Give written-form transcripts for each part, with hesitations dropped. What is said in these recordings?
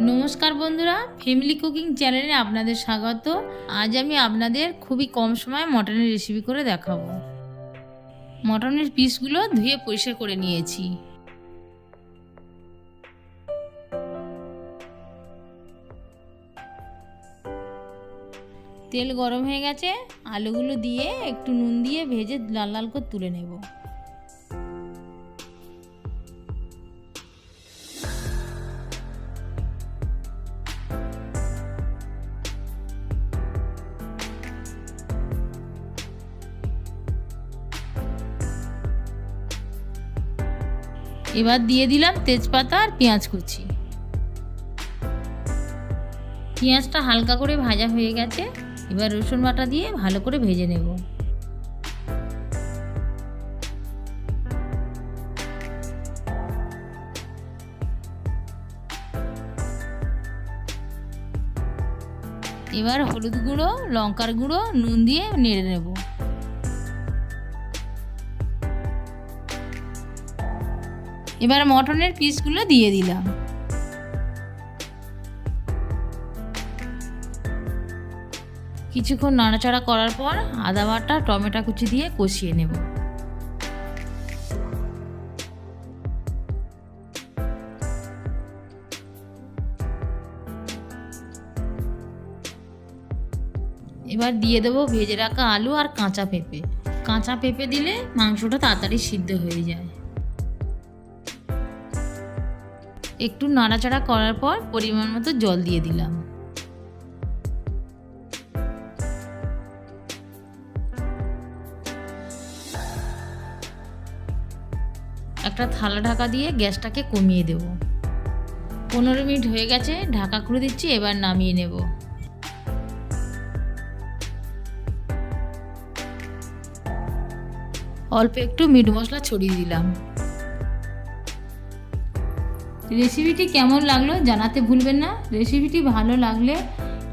নমস্কার বন্ধুরা, family cooking চ্যানেলে আপনাদের স্বাগত। আজ আমি আপনাদের খুবই কম সময়ে মটনের রেসিপি করে দেখাবো। মটনের পিসগুলো ধুয়ে পরিষ্কার করে নিয়েছি। তেল গরম হয়ে গেছে, আলুগুলো দিয়ে একটু নুন দিয়ে ভেজে লাল লাল করে তুলে নেব। এবার দিয়ে দিলাম তেজপাতা আর পেঁয়াজ কুচি। পেঁয়াজটা হালকা করে ভাজা হয়ে গেছে, এবার রসুন বাটা দিয়ে ভালো করে ভেজে নেব। এবার হলুদ গুঁড়ো, লঙ্কার গুঁড়ো, নুন দিয়ে নেড়ে নেব। এবার মটনের পিসগুলো দিয়ে দিলাম। কিছুক্ষণ নাড়াচাড়া করার পর আদা বাটা, টমেটো কুচি দিয়ে কষিয়ে নেব। এবার দিয়ে দেবো ভেজে রাখা আলু আর কাঁচা পেঁপে। কাঁচা পেঁপে দিলে মাংসটা তাড়াতাড়ি সিদ্ধ হয়ে যায়। একটু নাড়াচাড়া করার পর পরিমাণ মতো জল দিয়ে দিলাম। একটা থালা ঢাকা দিয়ে গ্যাসটাকে কমিয়ে দেব। 15 মিনিট হয়ে গেছে, ঢাকা খুলে দিচ্ছি। এবার নামিয়ে নেব। অল্প একটু মিট মশলা ছড়িয়ে দিলাম। রেসিপিটি কেমন লাগলো জানাতে ভুলবেন না। রেসিপিটি ভালো লাগলে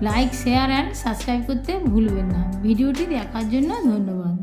লাইক, শেয়ার অ্যান্ড সাবস্ক্রাইব করতে ভুলবেন না। ভিডিওটি দেখার জন্য ধন্যবাদ।